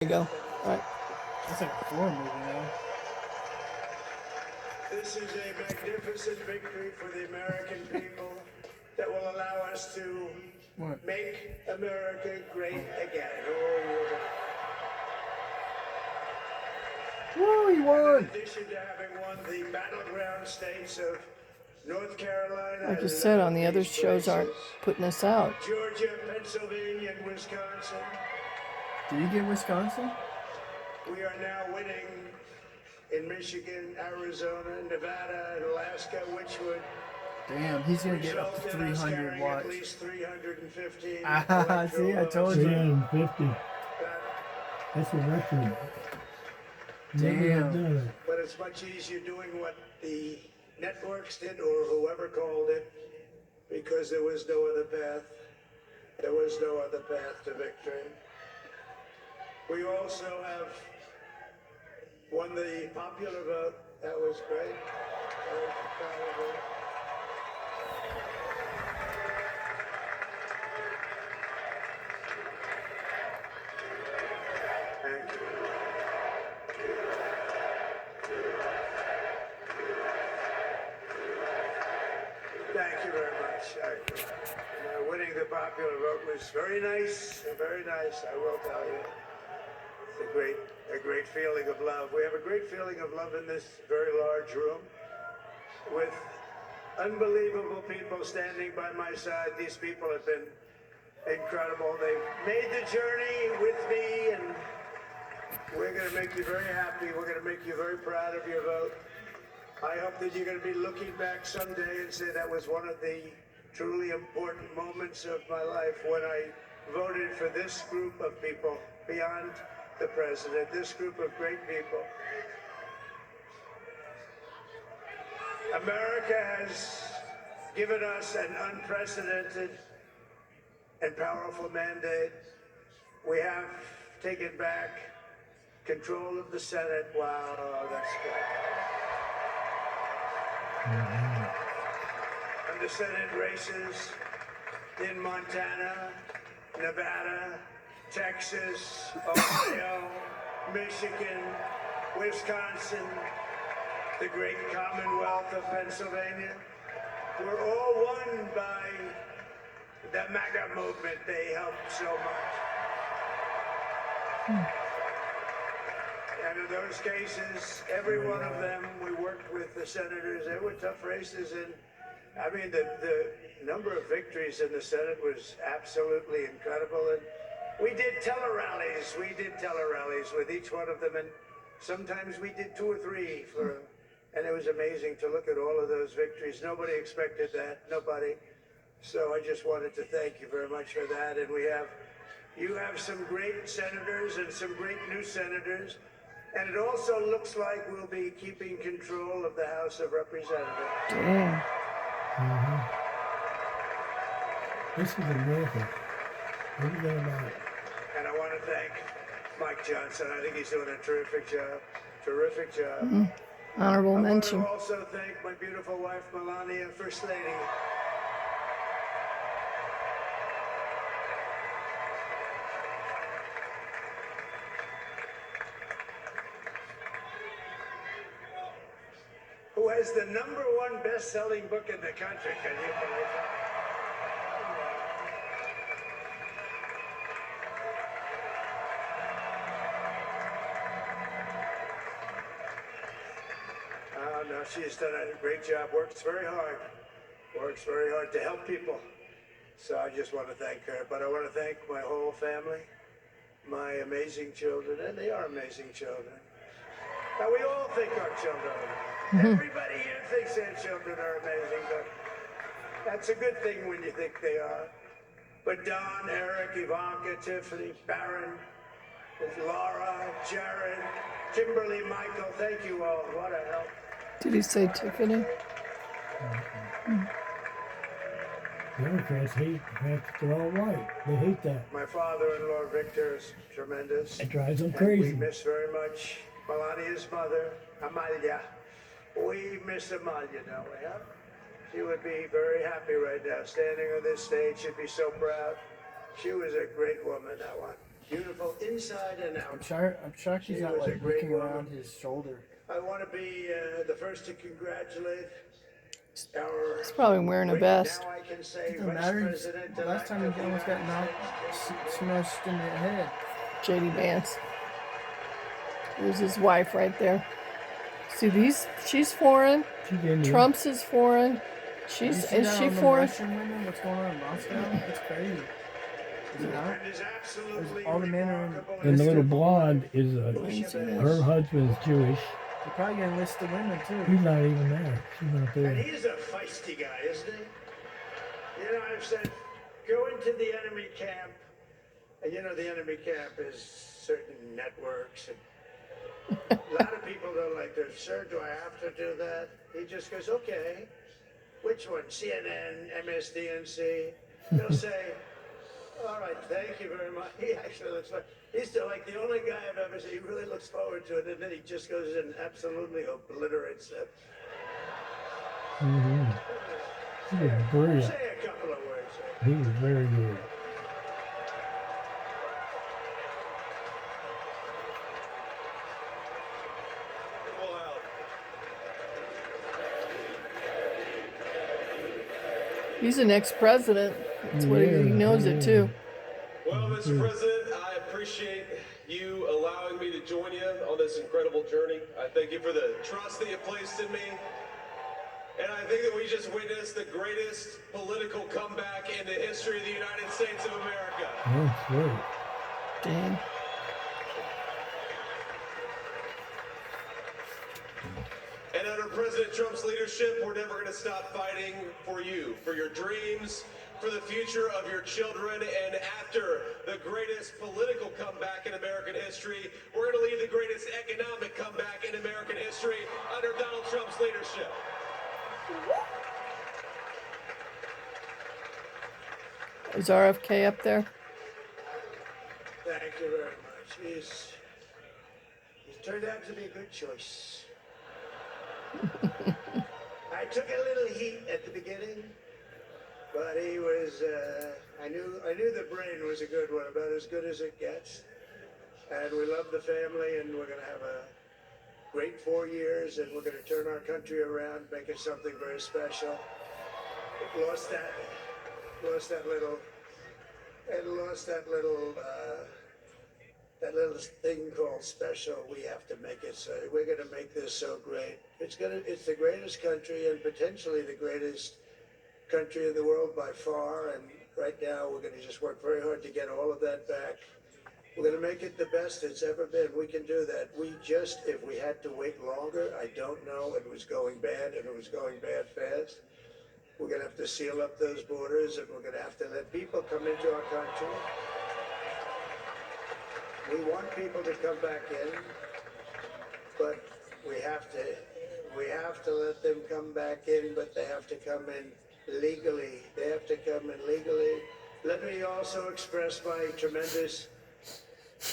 There you go. All right. That's like a horror movie now. This is a magnificent victory for the American people that will allow us to What? make America great again. Woo, he In won! addition to having won the battleground states of North Carolina, Like you and said, on the other these shows aren't places, putting us out. Georgia, Pennsylvania, and Wisconsin, Did he get Wisconsin? we are now winning in Michigan, Arizona, Nevada, and Alaska, which would Damn, he's gonna get up result to in us 300 carrying watts. at least 315 Ah, see, I told you. 350. That's a record. Never have Damn. done it. But it's much easier doing what the networks did or whoever called it, because there was no other path. There was no other path to victory. We also have won the popular vote. That was great. I was proud of it. Thank you. Thank you very much. Winning the popular vote was very nice, very nice, I will tell you. It's a great feeling of love. We have a great feeling of love in this very large room with unbelievable people standing by my side. These people have been incredible. They've made the journey with me, and we're going to make you very happy. We're going to make you very proud of your vote. I hope that you're going to be looking back someday and say that was one of the truly important moments of my life when I voted for this group of people beyond the president, this group of great people. America has given us an unprecedented and powerful mandate. We have taken back control of the Senate. Wow, that's good. And the Senate races in Montana, Nevada, Texas, Ohio, Michigan, Wisconsin, the great Commonwealth of Pennsylvania, were all won by the MAGA movement. They helped so much. And in those cases, every one of them, we worked with the senators. They were tough races, and I mean, the number of victories in the Senate was absolutely incredible. And we did tele-rallies. We did tele-rallies with each one of them, and sometimes we did 2 or 3 and it was amazing to look at all of those victories. Nobody expected that, nobody. So I just wanted to thank you very much for that. And you have some great senators and some great new senators. And it also looks like we'll be keeping control of the House of Representatives. Damn. This is America. Everything about it. And I want to thank Mike Johnson. I think he's doing a terrific job. Terrific job. Honorable I mention. want to also thank my beautiful wife, Melania, First Lady. Who has the #1 best-selling book in the country. Can you believe that? Oh, no, she's done a great job. Works very hard. Works very hard to help people. So I just want to thank her. But I want to thank my whole family, my amazing children, and they are amazing children. Now, we all think our children are amazing. Everybody here thinks their children are amazing, but that's a good thing when you think they are. But Don, Eric, Ivanka, Tiffany, Barron, Laura, Jared, Kimberly, Michael, thank you all. What a help. Did he say Tiffany? Democrats hate the fact that they're all white. They hate that. My father-in-law, Victor, is tremendous. It drives them And crazy. we miss very much Melania's mother, Amalia. We miss Amalia, don't we, huh? She would be very happy right now, standing on this stage. She'd be so proud. She was a great woman, that one. beautiful inside and out. I'm shocked he's She not was a like great looking woman. around his shoulder. I want to be the first to congratulate our. He's probably wearing a Wait, vest. Now I can say Doesn't Vice matter. President Last time he almost got knocked, smashed in the head. JD Vance. There's his wife right there. See these? She's foreign. She's Indian. Trump's is foreign. You Is see that she on the foreign? Russian women? What's going on in Moscow? It's crazy. Is it not? And is absolutely All the men are in- remarkable And the little history. blonde is her husband's Jewish. They're probably gonna enlist the women too. He's not even there. She's not And there. he's a feisty guy, isn't he? You know, I've said, go into the enemy camp. And you know, the enemy camp is certain networks. And a lot of people don't like this. Sir, do I have to do that? He just goes, okay. Which one? CNN, MSDNC? He'll say, all right, thank you very much. He actually looks like, he's still like the only guy I've ever seen. He really looks forward to it. And then he just goes and absolutely obliterates them. Mm-hmm. He was brilliant. Say a couple of words. He was very good. He's an ex-president. That's what he knows it too. Well, Mr. President, I appreciate you allowing me to join you on this incredible journey. I thank you for the trust that you placed in me. And I think that we just witnessed the greatest political comeback in the history of the United States of America. That's great. Dang. And under President Trump's leadership, we're never going to stop fighting for you, for your dreams, for the future of your children. And after the greatest political comeback in American history, we're going to lead the greatest economic comeback in American history under Donald Trump's leadership. Is RFK up there? Thank you very much. He's turned out to be a good choice. I took a little heat at the beginning, but he was, I knew the brain was a good one, about as good as it gets. And we love the family, and we're going to have a great 4 years, and we're going to turn our country around, make it something very special. Lost that little thing called special. We have to make it so. We're going to make this so great. It's the greatest country and potentially the greatest country in the world by far. And right now we're going to just work very hard to get all of that back. We're going to make it the best it's ever been. We can do that. If we had to wait longer, I don't know. It was going bad, and it was going bad fast. We're going to have to seal up those borders, and we're going to have to let people come into our country. We want people to come back in, but we have to let them come back in, but they have to come in legally. They have to come in legally. Let me also express my tremendous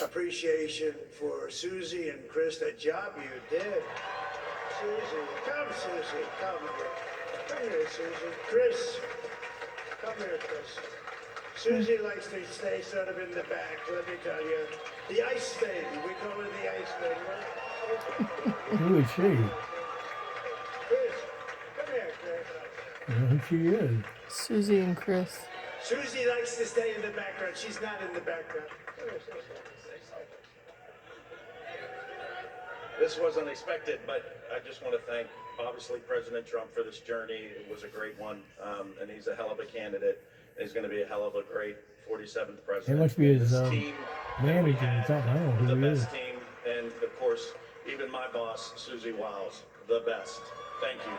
appreciation for Susie and Chris, the job you did. Susie, come here. Come here, Susie. Chris, come here, Chris. Susie likes to stay sort of in the back, let me tell you. The ice thing, we call her the ice thing, right? Who is she? Chris, come here, Chris. I don't know who she is. Susie and Chris. Susie likes to stay in the background. She's not in the background. Come here, Susie. This was unexpected, but I just want to thank, obviously, President Trump for this journey. It was a great one, and he's a hell of a candidate. He's going to be a hell of a great 47th president. It must be his This team manager that we or something. I don't know have, who the he is. best team, and of course, even my boss, Susie Wiles, the best. Thank you.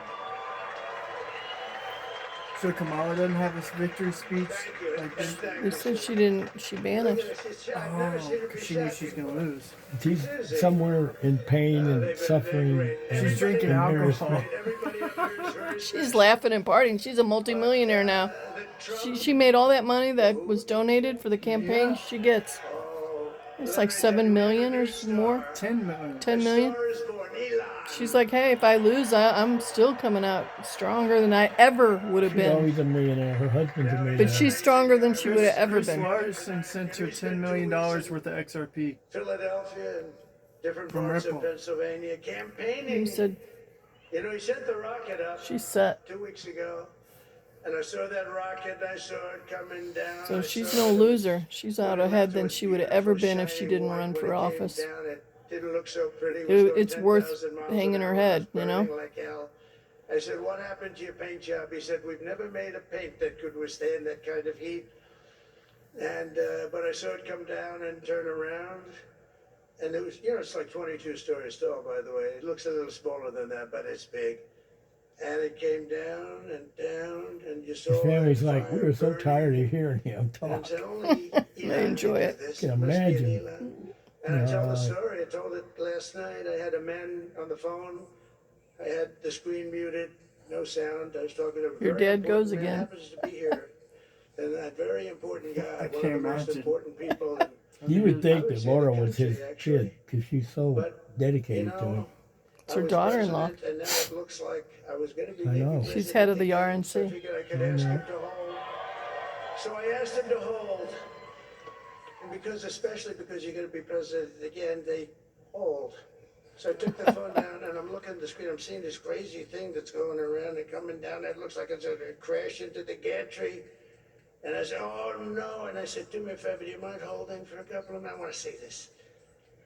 So Kamala doesn't have this victory speech Thank you. like this? Thank They you. said she didn't. She banished. I've never seen her because be she knew sad she's gonna before. lose. She's somewhere in pain and suffering. She's drinking alcohol. Everybody up here is very She's laughing and partying. She's a multimillionaire now. She made all that money that was donated for the campaign. She gets. It's like 7 million or more. 10 million. 10 million. Star is born. Elon. She's like, hey, if I lose, I'm still coming out stronger than I ever would have She's been. always a millionaire. Her husband's a millionaire. But she's stronger than she would have ever Chris been. Larson sent her $10 million worth of XRP. Philadelphia and different From parts Ripple. of Pennsylvania campaigning. He said You know, he sent the rocket up she's set. 2 weeks ago, and I saw that rocket, and I saw it coming down. So I she's saw no it. loser. She's out When it ahead left, it than was she would have ever beautiful, been if she shiny didn't white. run When for it came office. down, it didn't look so pretty. It was going It's worth 10,000 miles hanging an her hour. head, It was you know? burning like hell. I said, what happened to your paint job? He said, we've never made a paint that could withstand that kind of heat. And, but I saw it come down and turn around. And it was, you know, it's like 22 stories tall, by the way. It looks a little smaller than that, but it's big. And it came down, and you saw His family's that like, we fire were so tired burning. of hearing him And I talk. said, only Elon enjoy can it. do this. Can It must be an imagine. Elon. And I tell the Yeah. story. I told it last night. I had a man on the phone. I had the screen muted, no sound. I was talking to a Your very dad important goes man, again. happens to be here. And that very important guy, one of the can't most imagine. important people. In, You would think would that say Laura the was his country, actually. kid because she's so But, you dedicated to him. know, It's I her was daughter-in-law. president, and now it looks like I was going to be I maybe know. She's president head of the again, so I RNC. figured I could ask him to hold. So I asked him to hold. And because, especially because you're going to be president again, they hold. So I took the phone down and I'm looking at the screen. I'm seeing this crazy thing that's going around and coming down. It looks like it's going to crash into the gantry. And I said, oh no. And I said, do me a favor, do you mind holding for a couple of minutes? I want to see this.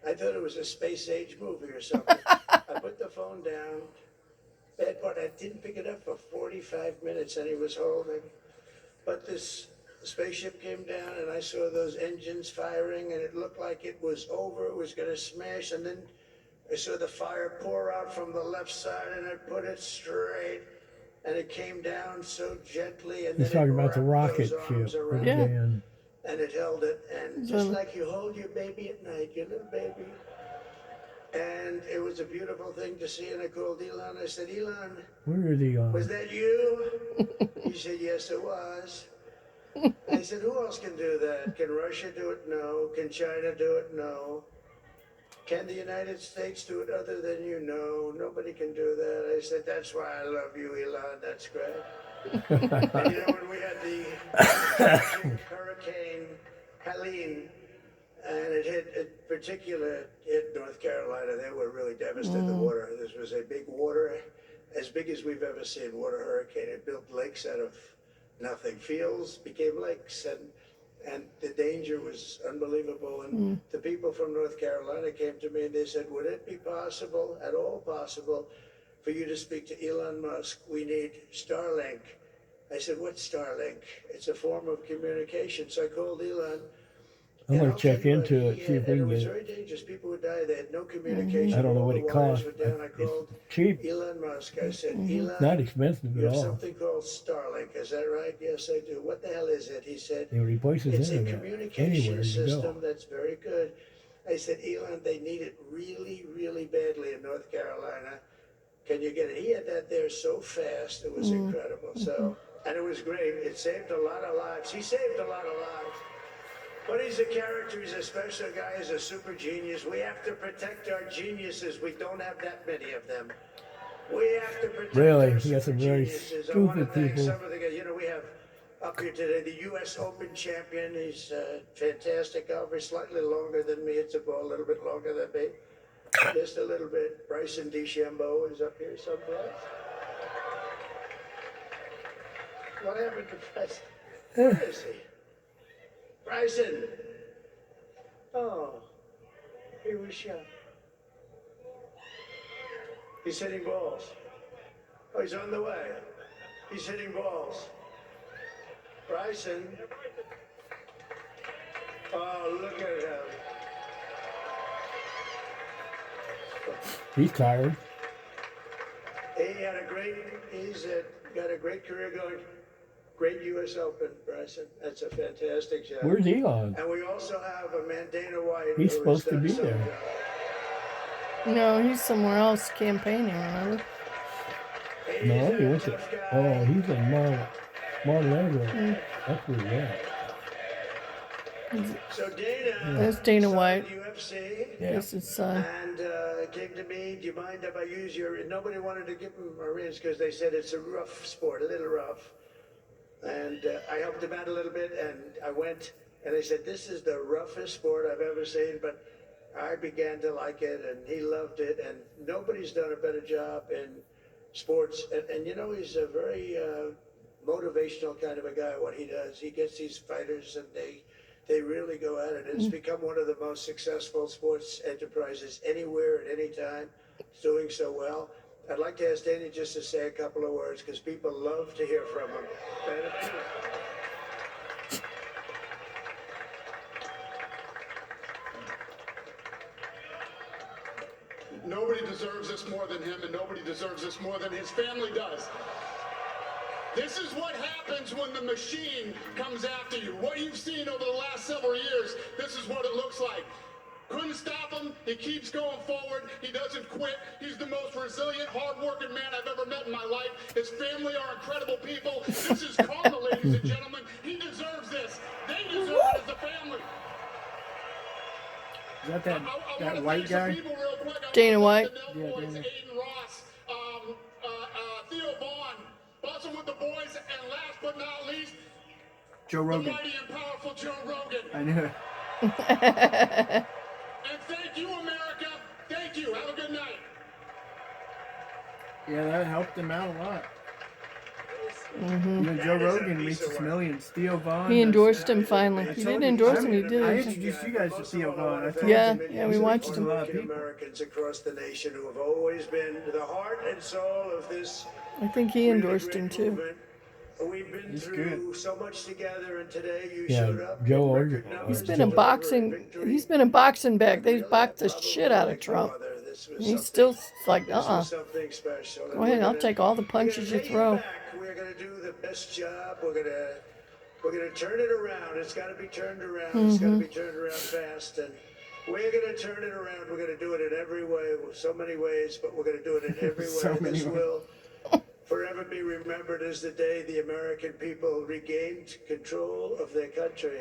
I thought it was a space age movie or something. I put the phone down. Bad part, I didn't pick it up for 45 minutes and he was holding. But this spaceship came down and I saw those engines firing and it looked like it was over. It was going to smash. And then I saw the fire pour out from the left side and I put it straight. And it came down so gently. And He's then talking it about the wrapped rocket those ship. arms around Yeah. Dan. and it held it, and just like you hold your baby at night, your little baby. And it was a beautiful thing to see, and I called Elon. I said, Elon, Where is he was that you? He said, yes, it was. I said, who else can do that? Can Russia do it? No. Can China do it? No. Can the United States do it other than you? No. Nobody can do that. I said, that's why I love you, Elon. That's great. And you know, when we had the Hurricane Helene, and it hit North Carolina, they were really devastated. The water, this was a big water, as big as we've ever seen, water hurricane. It built lakes out of nothing. Fields became lakes, and the danger was unbelievable. And the people from North Carolina came to me and they said, would it be possible, at all possible, for you to speak to Elon Musk? We need Starlink. I said, what's Starlink? It's a form of communication. So I called Elon. I'm and gonna I'll check tell you into what, it, see if we and can it was get it. very dangerous. People would die. They had no communication. I don't know All what the it wires costs. were down. I It's called cheap. Elon Musk. I said, Elon, Not expensive you at have all. something called Starlink. Is that right? Yes, I do. What the hell is it? He said, It replaces it's a internet communication anywhere you system go. that's very good. I said, Elon, they need it really, really badly in North Carolina. Can you get it? He had that there so fast. It was incredible. So, and it was great. It saved a lot of lives. He saved a lot of lives. But he's a character. He's a special guy. He's a super genius. We have to protect our geniuses. We don't have that many of them. We have to protect Really? our He got some super very geniuses. I want to stupid thank people. some of the guys. You know, we have up here today the U.S. Open champion. He's fantastic golfer. Slightly longer than me. It's a ball a little bit longer than me. Just a little bit. Bryson DeChambeau is up here someplace. What happened to Bryson? Where is he? Bryson! Oh, he was shot. He's hitting balls. Oh, he's on the way. He's hitting balls. Bryson. Oh, look at him. He's tired. He's got a great career going. Great U.S. Open, Bryson. That's a fantastic job. Where's Elon? And we also have a man, Dana White. He's who supposed has to done be some there. job. No, he's somewhere else campaigning, remember? No, he a went to. tough guy. Oh, he's in Mar-a-Lago. That's where he's at. So Dana, That's Dana started White. UFC. Yeah. That's his son. And came to me, do you mind if I use your... Nobody wanted to give him Marines because they said it's a rough sport, a little rough. And I helped him out a little bit, and I went, and they said, this is the roughest sport I've ever seen, but I began to like it, and he loved it, and nobody's done a better job in sports. And you know, he's a very motivational kind of a guy, what he does. He gets these fighters, and they really go at it. It's become one of the most successful sports enterprises anywhere at any time. It's doing so well. I'd like to ask Danny just to say a couple of words because people love to hear from him. Nobody deserves this more than him, and nobody deserves this more than his family does. This is what happens when the machine comes after you. What you've seen over the last several years, this is what it looks like. Couldn't stop him. He keeps going forward. He doesn't quit. He's the most resilient, hard-working man I've ever met in my life. His family are incredible people. This is karma, ladies and gentlemen. He deserves this. They deserve it as a family. Is that that, I that wanna white thank some guy? people real quick. I Dana wanna White. thank the Nell boys, Aiden Ross, Theo Vaughn, Bussin' with the boys, and last but not least, Joe the Rogan. mighty and powerful Joe Rogan. I knew it. And thank you, America. Thank you. Have a good night. Yeah, that helped him out a lot. You know, Joe That is a Rogan piece reaches of work. millions. Theo Vaughn. He endorsed that's- him finally. I He told didn't you, endorse I- him, he I did. introduced you guys to Theo Vaughn. I told Yeah, you. yeah, we watched him. A lot of American people. Americans across the nation who have always been the heart and soul of this I think he really endorsed great him too. movement. We've been He's through good. so much together, and today you Yeah, showed up. Joe in Rogan. record numbers He's to been a deliver boxing. victory. He's been a boxing bag. They Really, boxed the probably shit out of like no Trump. other. This was And he's something- still like, this was something special. And Go ahead, we're I'll gonna- take all the we're gonna punches you pay throw. back. We're gonna do the best job. We're gonna turn it around. It's got to be turned around. It's got to be turned around fast, and we're gonna turn it around. We're gonna do it in every way, so many ways, but we're gonna do it in every way. So many This ways. will forever be remembered as the day the American people regained control of their country.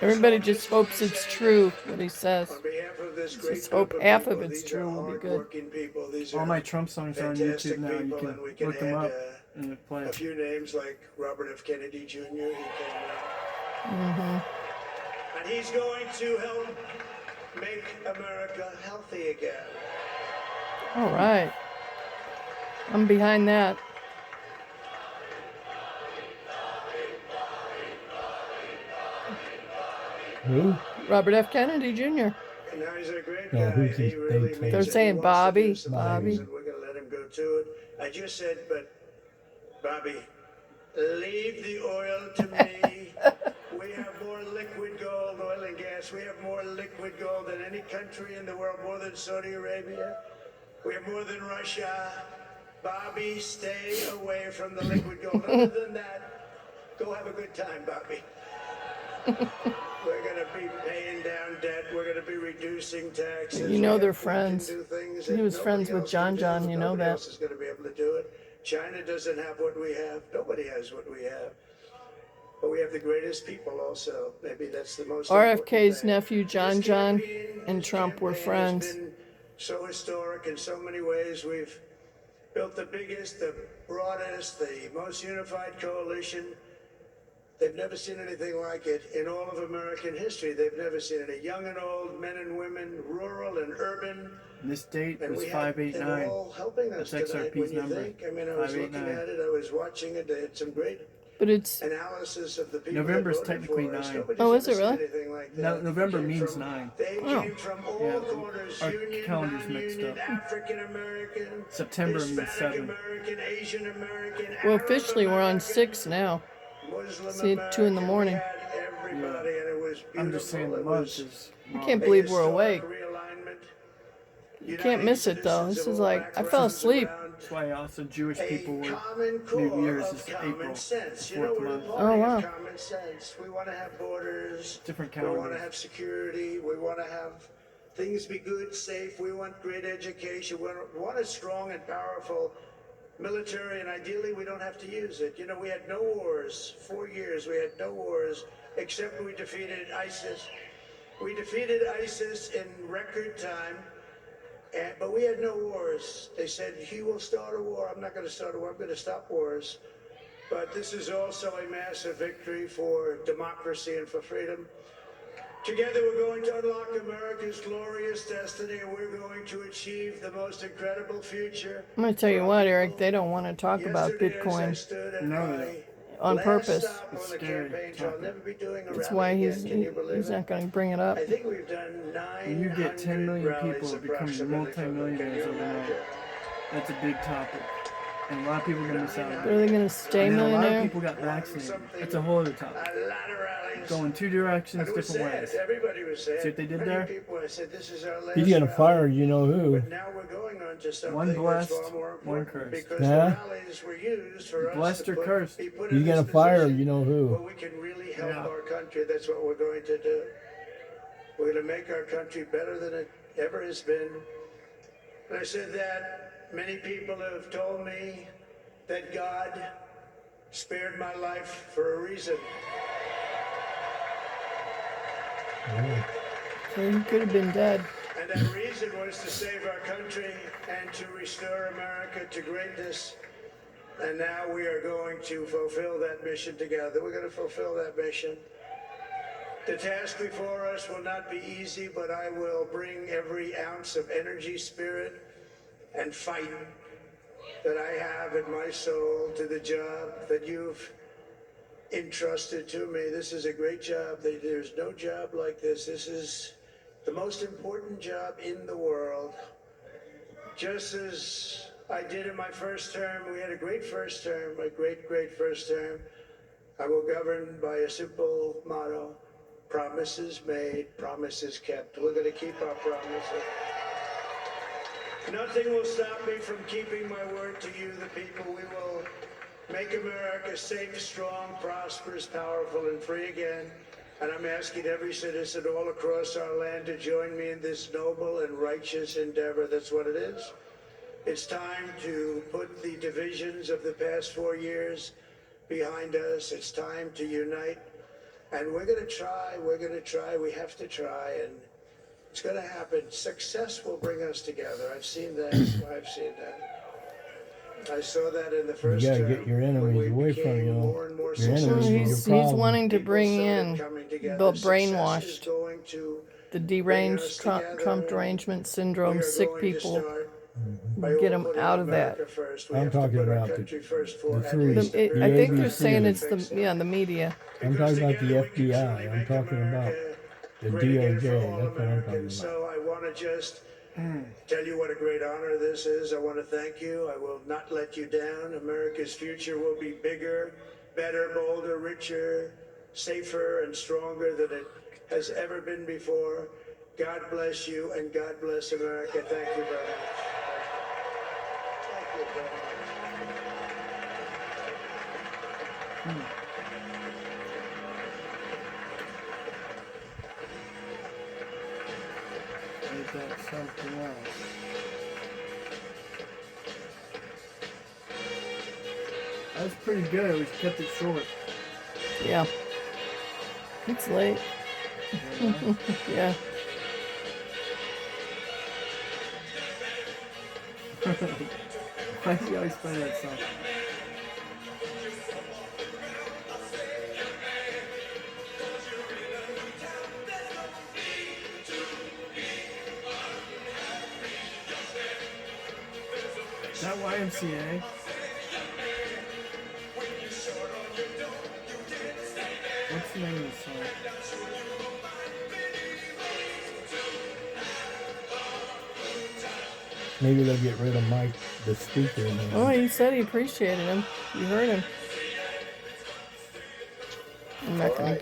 Everybody just hopes it's true what he says. On behalf of this great just hope group of half of people, it's these true are will be good. hardworking people. These All are my Trump songs are on fantastic YouTube now. You people, can and we can look them add, up and play. a few names like Robert F. Kennedy Jr. He came and he's going to help make America healthy again. All right. I'm behind that. Who? Robert F. Kennedy Jr. And now he's a great No, guy. who's He his really big means They're it. He saying wants to Bobby, do some Bobby. things, and we're going to let him go to it. I just said, but Bobby, leave the oil to me. We have more liquid gold, oil and gas. We have more liquid gold than any country in the world, more than Saudi Arabia. We have more than Russia. Bobby, stay away from the liquid gold. Other than that, go have a good time, Bobby. We're going to be paying down debt. We're going to be reducing taxes. You know they're We can friends. do things He that was nobody friends with else John can do. John, you know Nobody that. else is going to be able to do it. China doesn't have what we have. Nobody has what we have. But we have the greatest people also. Maybe that's the most important RFK's thing. nephew, John This John, campaign- and this Trump were campaign friends. has been so historic in so many ways. We've built the biggest, the broadest, the most unified coalition. They've never seen anything like it in all of American history. They've never seen it. Young and old, men and women, rural and urban. And this date And was we had them 589. all helping us That's tonight. XRP's When you number. think, I mean, I was looking 589. at it, I was watching it. They had some great But it's analysis of the people November's that voted technically for us. 9. Nobody's Oh, is ever it seen really? anything like No, that. November Came means from- 9. They Oh. came from all Yeah, corners, our union, calendar's mixed non-union, up. African American, September means Hispanic 7. American, Asian American. well, Arab officially we're on American, 6 now. Muslim See, 2 in the American. morning. We had everybody, and it was beautiful. I'm just saying the It month was is. I can't believe we're awake. realignment. You can't miss it though. This is like, I fell asleep. That's why also Jewish A people were. common core New Year's of is common April, sense. the You know, fourth we're a month. party Oh, wow. of common sense. We want to have borders. Different We want to calendars. have security. We want to have things be good, safe. We want great education. We want a strong and powerful military, and ideally we don't have to use it. You know, we had no wars, 4 years we had no wars, except we defeated ISIS. We defeated ISIS in record time, but we had no wars. They said, he will start a war. I'm not going to start a war. I'm going to stop wars. But this is also a massive victory for democracy and for freedom. Together we're going to unlock America's glorious destiny, and we're going to achieve the most incredible future. I'm going to tell you what, Eric, they don't want to talk about Yesterday, as I Bitcoin stood at No, my on last purpose. stop on the scary campaign trail, I'll never be doing a That's rally why again. Can you believe he's it? not going to bring it up. I think we've done 900 When you get 10 million rallies people become approximately from them. Can multi-millionaires you overnight, imagine? that's a big topic. And a lot of people are going to miss out on But it. are they going to stay And then a lot of millionaire? people got vaccinated. That's a whole other topic. A lot of rallies. Going two directions, And it was different sad. ways. Everybody was sad. See what they did Many there? people, I said, this is our last He's gonna rally. fire you know who. But now we're going on to something One blessed, that's far more one important, cursed. because Yeah. the rallies were used for us Blessed to or cursed? be put He's in gonna this fire position you know where who. we can really help Yeah. our country. That's what we're going to do. We're going to make our country better than it ever has been. And I said that many people have told me that God spared my life for a reason. So he could have been dead. And that reason was to save our country and to restore America to greatness. And now we are going to fulfill that mission together. We're going to fulfill that mission. The task before us will not be easy, but I will bring every ounce of energy, spirit, and fight that I have in my soul to the job that you've entrusted to me. This is a great job. There's no job like this. This is the most important job in the world. Just as I did in my first term, we had a great first term, a great, great first term. I will govern by a simple motto: promises made, promises kept. We're going to keep our promises. Nothing will stop me from keeping my word to you, the people. We will make America safe, strong, prosperous, powerful, and free again. And I'm asking every citizen all across our land to join me in this noble and righteous endeavor. That's what it is. It's time to put the divisions of the past 4 years behind us. It's time to unite. And we're going to try. We're going to try. We have to try. And it's going to happen. Success will bring us together. I've seen that. I've seen that. I saw that in the first gotta term, get your when enemies we away from became you. more and more Your successful. enemies are your He's problem. wanting to People bring started in coming together. the Success is brainwashed, going to the bring us deranged together, Trump and derangement we syndrome, are sick going to people. start by Get all 'em putting out of that. America first. We I'm have to talking put our about the- country first for the at three. least I very think they're least saying to it's fix the it. the media. I'm Because talking about the together we can FBI. truly I'm make talking about America the great again for DOJ. all That's what I'm talking Americans. about. So I want to just tell you what a great honor this is. I want to thank you. I will not let you down. America's future will be bigger, better, bolder, richer, safer, and stronger than it has ever been before. God bless you, and God bless America. Thank you very much. Thank you very much. Ain't that something else? That's pretty good. We kept it short. Yeah. It's late. You know? Yeah. Why do you always play that song? Is that YMCA? What's the name of the song? Maybe they'll get rid of Mike, the speaker. and then- Oh, he said he appreciated him. You heard him. I'm not gonna.